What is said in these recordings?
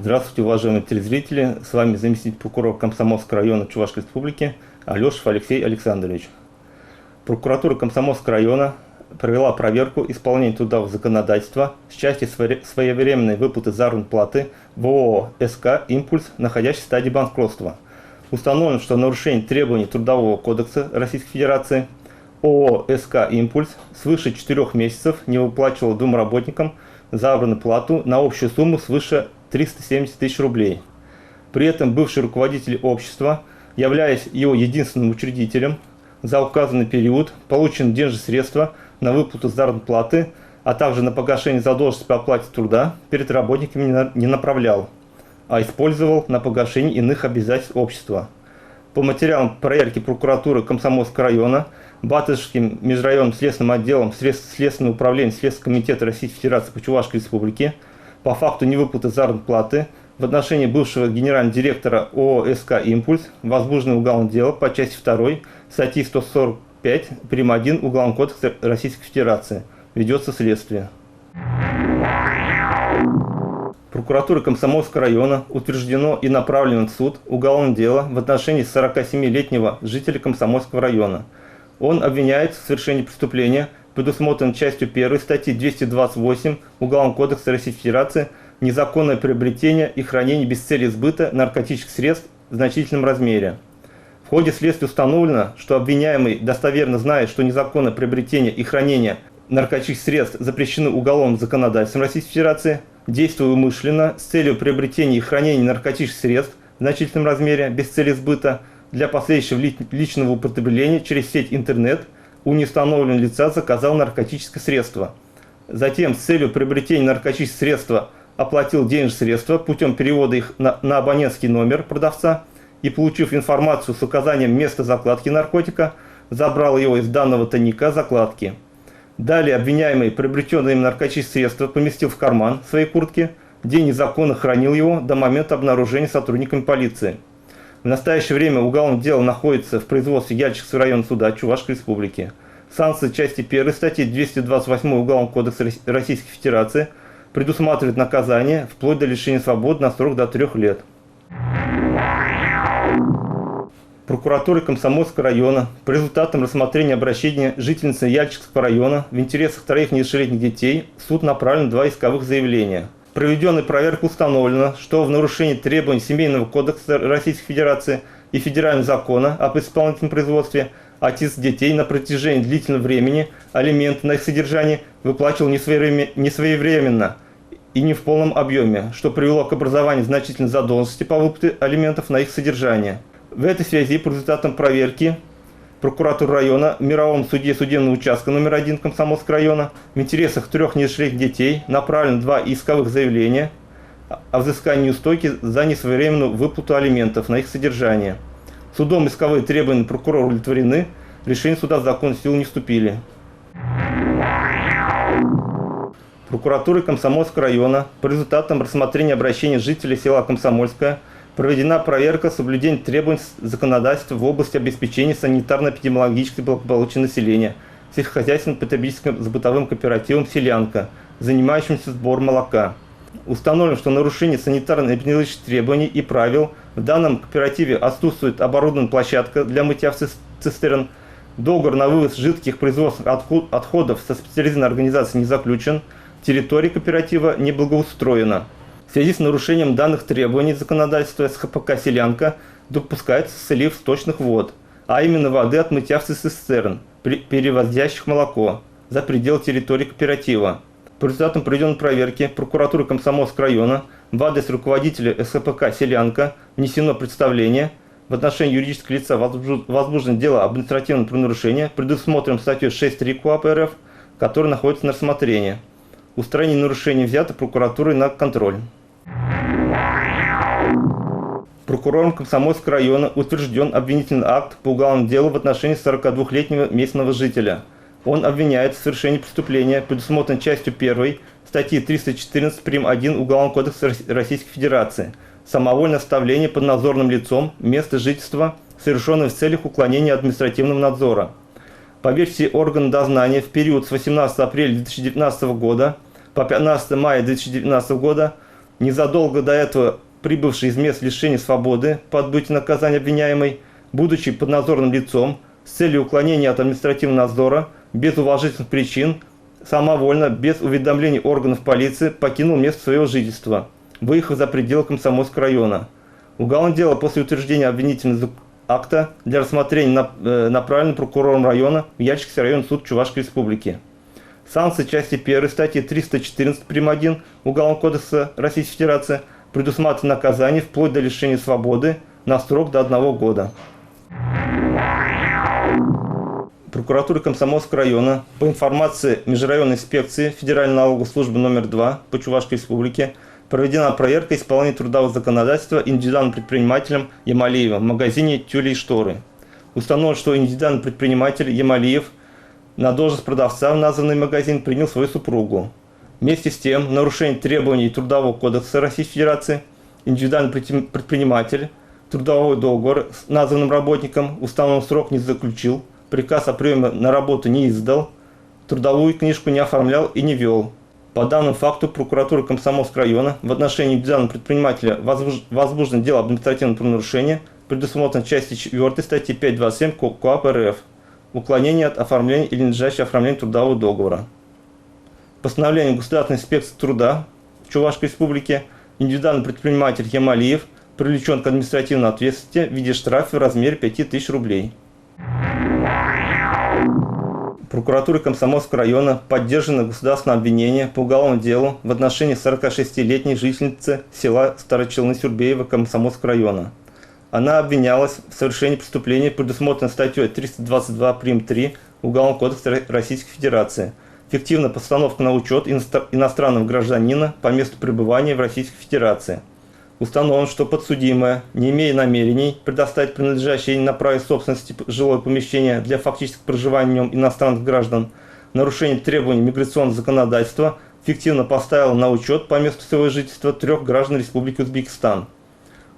Здравствуйте, уважаемые телезрители. С вами заместитель прокурора Комсомольского района Чувашской Республики Алешев Алексей Александрович. Прокуратура Комсомольского района провела проверку исполнения трудового законодательства с части своевременной выплаты заработной платы в ООО «СК Импульс», находящейся в стадии банкротства. Установлено, что в нарушении требований Трудового кодекса Российской Федерации ООО «СК Импульс» свыше 4 месяцев не выплачивала двум работникам заработную плату на общую сумму свыше 370 тысяч рублей. При этом бывший руководитель общества, являясь его единственным учредителем, за указанный период получен денежные средства на выплату заработной платы, а также на погашение задолженности по оплате труда перед работниками не направлял, а использовал на погашение иных обязательств общества. По материалам проверки прокуратуры Комсомольского района, Батышским межрайонным следственным отделом Следственного управления Следственного комитета Российской Федерации по Чувашской Республике по факту невыплаты заработной платы в отношении бывшего генерального директора ООО «СК Импульс» возбуждено уголовное дело по части 2 статьи 145 прим. 1 Уголовного кодекса Российской Федерации. Ведется следствие. Прокуратурой Комсомольского района утверждено и направлено в суд уголовное дело в отношении 47-летнего жителя Комсомольского района. Он обвиняется в совершении преступления, предусмотренного частью 1 статьи 228 Уголовного кодекса Российской Федерации «Незаконное приобретение и хранение без цели сбыта наркотических средств в значительном размере». В ходе следствия установлено, что обвиняемый, достоверно зная, что незаконное приобретение и хранение наркотических средств запрещены уголовным законодательством Российской Федерации, действуя умышленно с целью приобретения и хранения наркотических средств в значительном размере без цели сбыта для последующего личного употребления через сеть интернет, у неустановленного лица заказал наркотическое средство. Затем с целью приобретения наркотического средства оплатил денежные средства путем перевода их на абонентский номер продавца и, получив информацию с указанием места закладки наркотика, забрал его из данного тайника закладки. Далее обвиняемый приобретенное им наркотическое средство поместил в карман своей куртки, где незаконно хранил его до момента обнаружения сотрудниками полиции. В настоящее время уголовное дело находится в производстве Яльчикского районного суда Чувашской Республики. Санкции части 1 статьи 228 Уголовного кодекса Российской Федерации предусматривает наказание вплоть до лишения свободы на срок до 3 лет. Прокуратурой Комсомольского района по результатам рассмотрения обращения жительницы Яльчикского района в интересах 3 несовершеннолетних детей в суд направлено 2 исковых заявления. В проведенной проверке установлено, что в нарушении требований Семейного кодекса Российской Федерации и Федерального закона об исполнительном производстве отец детей на протяжении длительного времени алименты на их содержание выплачивал несвоевременно и не в полном объеме, что привело к образованию значительной задолженности по выплате алиментов на их содержание. В этой связи по результатам проверки прокуратуры района в мировом суде судебного участка номер 1 Комсомольского района в интересах 3 несовершеннолетних детей направлено 2 исковых заявления о взыскании неустойки за несвоевременную выплату алиментов на их содержание. Судом исковые требования прокурора удовлетворены, решения суда в законную силу не вступили. Прокуратурой Комсомольского района по результатам рассмотрения обращения жителей села Комсомольское проведена проверка соблюдения требований законодательства в области обеспечения санитарно-эпидемиологической благополучия населения сельскохозяйственным потребительским бытовым кооперативом «Селянка», занимающимся сбором молока. Установлено, что нарушение санитарно-эпидемиологических требований и правил в данном кооперативе отсутствует оборудованная площадка для мытья цистерн, договор на вывоз жидких производственных отходов со специализированной организацией не заключен, территория кооператива не благоустроена. В связи с нарушением данных требований законодательства СХПК «Селянка» допускается слив сточных вод, а именно воды от мытья в цистерн, перевозящих молоко, за пределы территории кооператива. По результатам проведенной проверки прокуратуры Комсомольского района в адрес руководителя СХПК «Селянка» внесено представление в отношении юридического лица возбуждено дело об административном правонарушении, предусмотренном статьей 6.3 КУАП РФ, которое находится на рассмотрении. Устранение нарушений взято прокуратурой на контроль. Прокурором Комсомольского района утвержден обвинительный акт по уголовному делу в отношении 42-летнего местного жителя. Он обвиняется в совершении преступления, предусмотренного частью 1 статьи 314 прим. 1 Уголовного кодекса Российской Федерации, самовольное оставление под надзорным лицом места жительства, совершенное в целях уклонения от административного надзора. По версии органа дознания, в период с 18 апреля 2019 года по 15 мая 2019 года Незадолго до этого прибывший из мест лишения свободы по отбытию наказания обвиняемый, будучи поднадзорным лицом, с целью уклонения от административного надзора, без уважительных причин, самовольно, без уведомлений органов полиции, покинул место своего жительства, выехав за пределы Комсомольского района. Уголовное дело после утверждения обвинительного акта для рассмотрения направлено прокурором района в Яльчинский районный суд Чувашской Республики. Санкции части 1 статьи 314 прим. 1 Уголовного кодекса Российской Федерации предусматривает наказание вплоть до лишения свободы на срок до 1 года. Прокуратура Комсомольского района по информации Межрайонной инспекции Федеральной налоговой службы номер 2 по Чувашской Республике проведена проверка исполнения трудового законодательства индивидуальным предпринимателем Ямалиевым в магазине «Тюли и шторы». Установлено, что индивидуальный предприниматель Ямалиев на должность продавца в названный магазин принял свою супругу. Вместе с тем, в нарушение требований Трудового кодекса Российской Федерации, индивидуальный предприниматель трудовой договор с названным работником установленный срок не заключил, приказ о приеме на работу не издал, трудовую книжку не оформлял и не вел. По данному факту прокуратура Комсомольского района в отношении индивидуального предпринимателя возбуждено дело об административном правонарушении, предусмотрено частью 4 статьи 5.27 КоАП РФ «Уклонение от оформления или надлежащее оформление трудового договора». Постановлением Государственной инспекции труда в Чувашской Республике индивидуальный предприниматель Ямалиев привлечен к административной ответственности в виде штрафа в размере 5000 рублей. Прокуратурой Комсомольского района поддержано государственное обвинение по уголовному делу в отношении 46-летней жительницы села Старочелны-Сюрбеева Комсомольского района. Она обвинялась в совершении преступления, предусмотренного статьей 322 прим. 3 Уголовного кодекса Российской Федерации. Фиктивная постановка на учет иностранного гражданина по месту пребывания в Российской Федерации. Установлено, что подсудимая, не имея намерений предоставить принадлежащее ей на праве собственности жилое помещение для фактического проживания в нем иностранных граждан, нарушение требований миграционного законодательства, фиктивно поставила на учет по месту своего жительства 3 граждан Республики Узбекистан.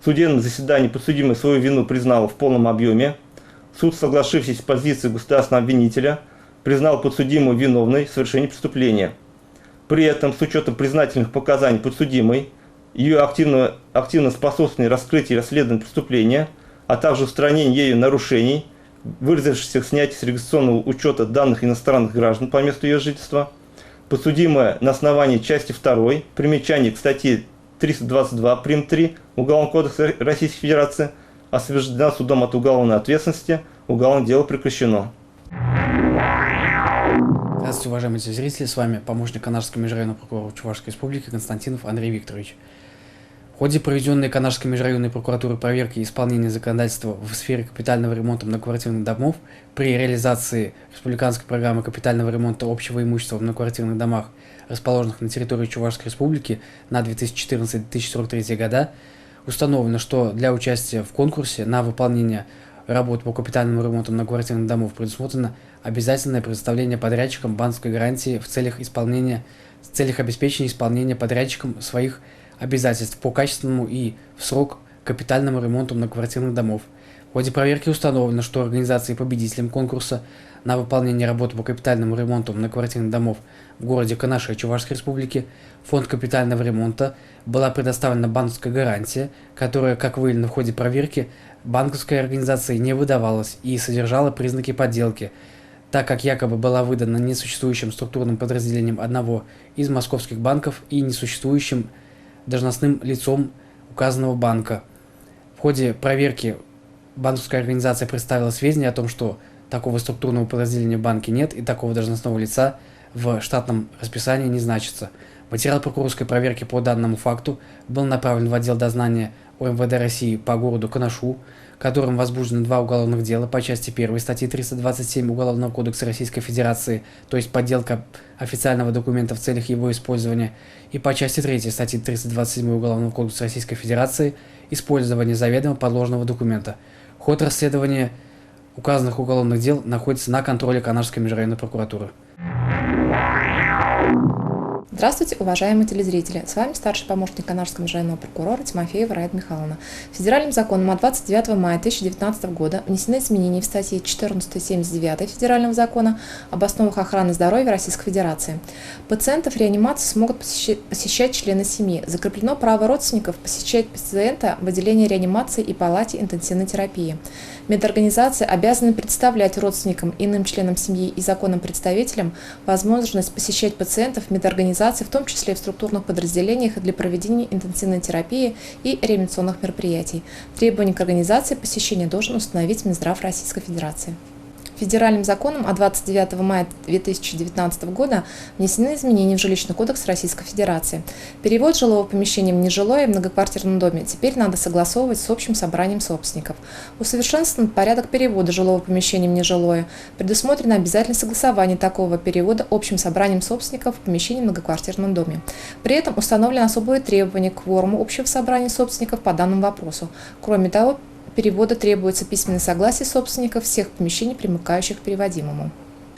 В судебном заседании подсудимая свою вину признала в полном объеме. Суд, соглашившись с позицией государственного обвинителя, признал подсудимую виновной в совершении преступления. При этом, с учетом признательных показаний подсудимой, ее активно способствование раскрытию и расследованию преступления, а также устранение ею нарушений, выразившихся в снятии с регистрационного учета данных иностранных граждан по месту ее жительства, подсудимая на основании части 2 примечаний к статье 322 прим. 3 Уголовного кодекса Российской Федерации освобождена судом от уголовной ответственности, уголовное дело прекращено. Здравствуйте, уважаемые телезрители, с вами помощник Канашского межрайонного прокурора Чувашской Республики Константинов Андрей Викторович. В ходе проведенной Канашской межрайонной прокуратуры проверки исполнения законодательства в сфере капитального ремонта многоквартирных домов при реализации республиканской программы капитального ремонта общего имущества в многоквартирных домах, расположенных на территории Чувашской Республики на 2014-2043 года, установлено, что для участия в конкурсе на выполнение работ по капитальному ремонту многоквартирных домов предусмотрено обязательное предоставление подрядчикам банковской гарантии в целях обеспечения исполнения подрядчикам своих обязательств по качественному и в срок капитальному ремонту многоквартирных домов. В ходе проверки установлено, что организацией победителем конкурса на выполнение работ по капитальному ремонту многоквартирных домов в городе Канаше Чувашской Республики Фонд капитального ремонта была предоставлена банковская гарантия, которая, как выявлено в ходе проверки, банковской организации не выдавалась и содержала признаки подделки, так как якобы была выдана несуществующим структурным подразделением одного из московских банков и несуществующим должностным лицом указанного банка. В ходе проверки банковская организация представила сведения о том, что такого структурного подразделения в банке нет и такого должностного лица в штатном расписании не значится. Материал прокурорской проверки по данному факту был направлен в отдел дознания УМВД России по городу Канашу, которым возбуждено 2 уголовных дела по части 1 статьи 327 Уголовного кодекса Российской Федерации, то есть подделка официального документа в целях его использования, и по части 3 статьи 327 Уголовного кодекса Российской Федерации использование заведомо подложного документа. Ход расследования указанных уголовных дел находится на контроле Канашской межрайонной прокуратуры. Здравствуйте, уважаемые телезрители! С вами старший помощник Канарского межрайонного прокурора Тимофеева Раида Михайловна. Федеральным законом от 29 мая 2019 года внесены изменения в статье 1479 Федерального закона об основах охраны здоровья Российской Федерации. Пациентов реанимации смогут посещать члены семьи. Закреплено право родственников посещать пациента в отделении реанимации и палате интенсивной терапии. Медорганизации обязаны представлять родственникам, иным членам семьи и законным представителям возможность посещать пациентов в медорганизации, в том числе в структурных подразделениях для проведения интенсивной терапии и реанимационных мероприятий. Требования к организации посещения должен установить Минздрав Российской Федерации. Федеральным законом от 29 мая 2019 года внесены изменения в Жилищный кодекс Российской Федерации. Перевод жилого помещения в нежилое в многоквартирном доме теперь надо согласовывать с общим собранием собственников. Усовершенствован порядок перевода жилого помещения в нежилое. Предусмотрено обязательное согласование такого перевода общим собранием собственников в помещении в многоквартирном доме. При этом установлены особые требования к кворуму общего собрания собственников по данному вопросу. Кроме того, перевода требуется письменное согласие собственников всех помещений, примыкающих к переводимому.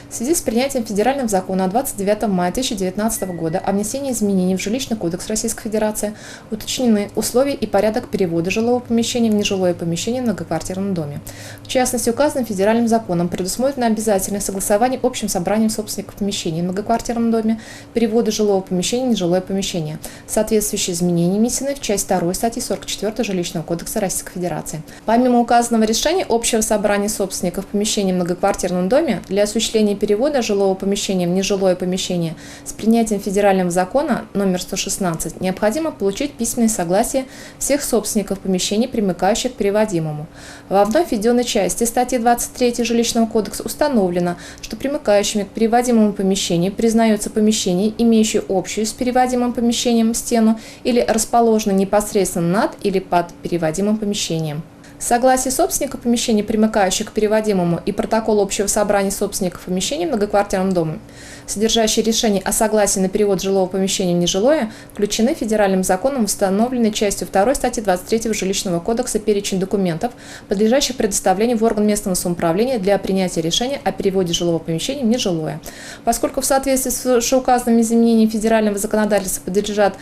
В связи с принятием Федерального закона от 29 мая 2019 года о внесении изменений в Жилищный кодекс Российской Федерации уточнены условия и порядок перевода жилого помещения в нежилое помещение в многоквартирном доме. В частности, указанным Федеральным законом предусмотрено обязательное согласование общим собранием собственников помещений в многоквартирном доме перевода жилого помещения в нежилое помещение. Соответствующие изменения внесены в часть 2 статьи 44 Жилищного кодекса Российской Федерации. Помимо указанного решения общего собрания собственников помещений в многоквартирном доме для осуществления перевода жилого помещения в нежилое помещение с принятием Федерального закона номер 116 необходимо получить письменное согласие всех собственников помещений, примыкающих к переводимому. Во вновь введенной части статьи 23 Жилищного кодекса установлено, что примыкающими к переводимому помещению признается помещение, имеющее общую с переводимым помещением стену или расположенное непосредственно над или под переводимым помещением. Согласие собственника помещений, примыкающих к переводимому, и протокол общего собрания собственников помещений в многоквартирном доме, содержащие решение о согласии на перевод жилого помещения в нежилое, включены Федеральным законом в установленной частью 2 статьи 23 Жилищного кодекса перечень документов, подлежащих предоставлению в орган местного самоуправления для принятия решения о переводе жилого помещения в нежилое. Поскольку в соответствии с вышеуказанными изменениями федерального законодательства подлежат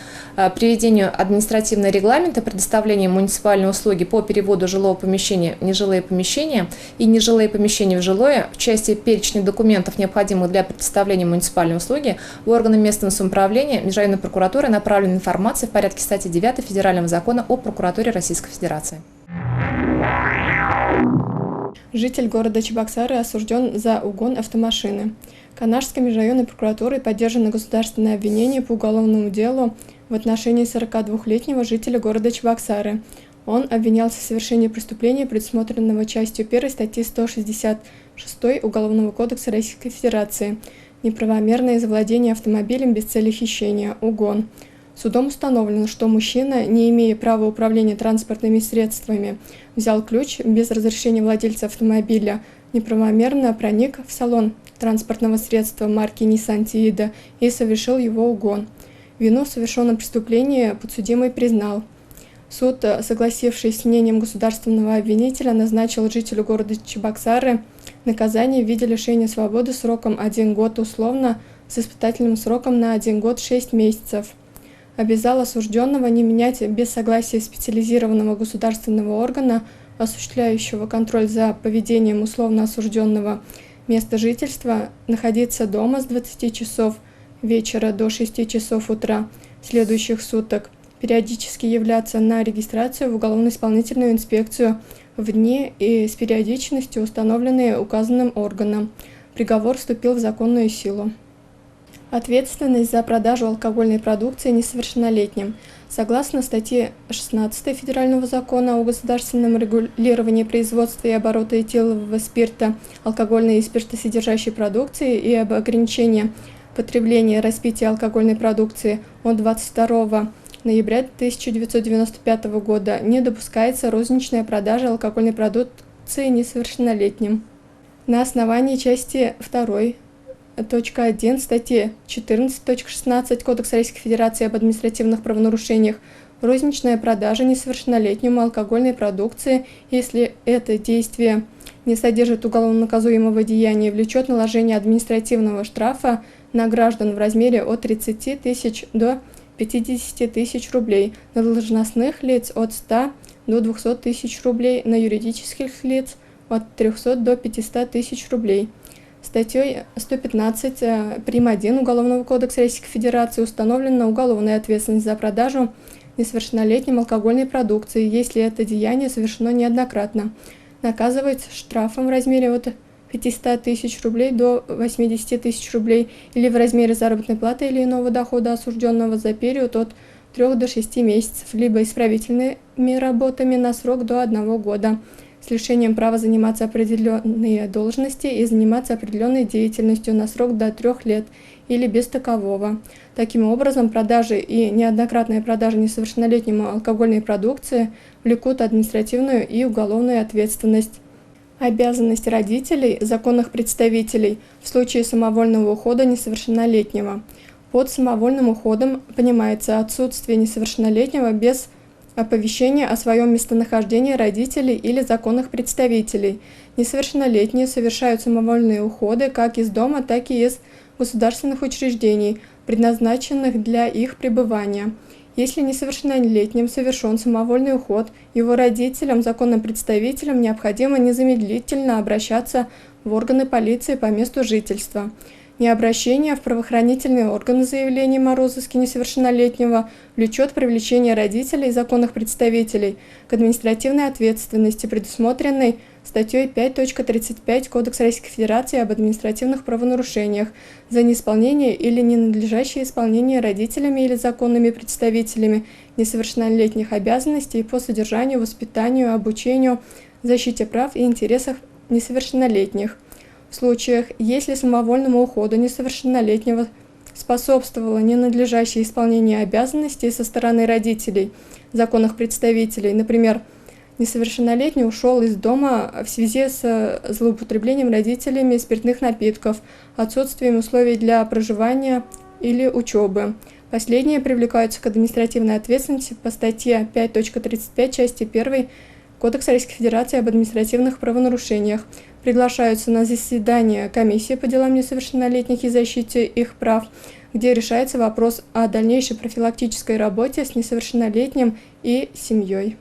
приведению административные регламенты предоставления муниципальной услуги по переводу жилого помещения в нежилые помещения и нежилые помещения в жилое, в части перечня документов, необходимых для предоставления муниципальной услуги, в органы местного самоуправления Межрайонной прокуратуры направлена информация в порядке статьи 9 Федерального закона о прокуратуре Российской Федерации. Житель города Чебоксары осужден за угон автомашины. Канарской межрайонной прокуратурой поддержано государственное обвинение по уголовному делу в отношении 42-летнего жителя города Чебоксары. Он обвинялся в совершении преступления, предусмотренного частью 1 статьи 166 Уголовного кодекса Российской Федерации «Неправомерное завладение автомобилем без цели хищения, угон». Судом установлено, что мужчина, не имея права управления транспортными средствами, взял ключ без разрешения владельца автомобиля, неправомерно проник в салон транспортного средства марки Nissan Tiida и совершил его угон. Вину в совершенном преступлении подсудимый признал. Суд, согласившись с мнением государственного обвинителя, назначил жителю города Чебоксары наказание в виде лишения свободы сроком 1 год условно с испытательным сроком на 1 год 6 месяцев. Обязал осужденного не менять без согласия специализированного государственного органа, осуществляющего контроль за поведением условно осужденного, место жительства, находиться дома с 20 часов вечера до 6 часов утра следующих суток, периодически являться на регистрацию в уголовно-исполнительную инспекцию в дни и с периодичностью, установленные указанным органом. Приговор вступил в законную силу. Ответственность за продажу алкогольной продукции несовершеннолетним. Согласно статье 16 Федерального закона о государственном регулировании производства и оборота этилового спирта, алкогольной и спиртосодержащей продукции и об ограничении потребления и распития алкогольной продукции от 22 ноября 1995 года не допускается розничная продажа алкогольной продукции несовершеннолетним. На основании части 2.1 статьи 14.16 Кодекса Российской Федерации об административных правонарушениях розничная продажа несовершеннолетнему алкогольной продукции, если это действие не содержит уголовно наказуемого деяния, влечет наложение административного штрафа на граждан в размере от 30 тысяч до 50 тысяч рублей, на должностных лиц от 100 до 200 тысяч рублей, на юридических лиц от 300 до 500 тысяч рублей. Статьей 115 прим. 1 Уголовного кодекса Российской Федерации установлена уголовная ответственность за продажу несовершеннолетним алкогольной продукции, если это деяние совершено неоднократно. Наказывается штрафом в размере от 500 тысяч рублей до 80 тысяч рублей или в размере заработной платы или иного дохода осужденного за период от 3 до 6 месяцев, либо исправительными работами на срок до 1 года, с лишением права заниматься определенные должности и заниматься определенной деятельностью на срок до 3 лет или без такового. Таким образом, продажа и неоднократная продажа несовершеннолетнему алкогольной продукции влекут административную и уголовную ответственность. Обязанность родителей, законных представителей в случае самовольного ухода несовершеннолетнего. Под самовольным уходом понимается отсутствие несовершеннолетнего без оповещения о своем местонахождении родителей или законных представителей. Несовершеннолетние совершают самовольные уходы как из дома, так и из государственных учреждений, предназначенных для их пребывания. Если несовершеннолетним совершен самовольный уход, его родителям, законным представителям необходимо незамедлительно обращаться в органы полиции по месту жительства. Необращение в правоохранительные органы с заявлением о розыске несовершеннолетнего влечет привлечение родителей и законных представителей к административной ответственности, предусмотренной статьей 5.35 Кодекса Российской Федерации об административных правонарушениях за неисполнение или ненадлежащее исполнение родителями или законными представителями несовершеннолетних обязанностей по содержанию, воспитанию, обучению, защите прав и интересах несовершеннолетних. В случаях, если самовольному уходу несовершеннолетнего способствовало ненадлежащее исполнение обязанностей со стороны родителей, законных представителей, например, несовершеннолетний ушел из дома в связи с злоупотреблением родителями спиртных напитков, отсутствием условий для проживания или учебы. Последние привлекаются к административной ответственности по статье 5.35 части 1 Кодекса Российской Федерации об административных правонарушениях. Приглашаются на заседание комиссии по делам несовершеннолетних и защите их прав, где решается вопрос о дальнейшей профилактической работе с несовершеннолетним и семьей.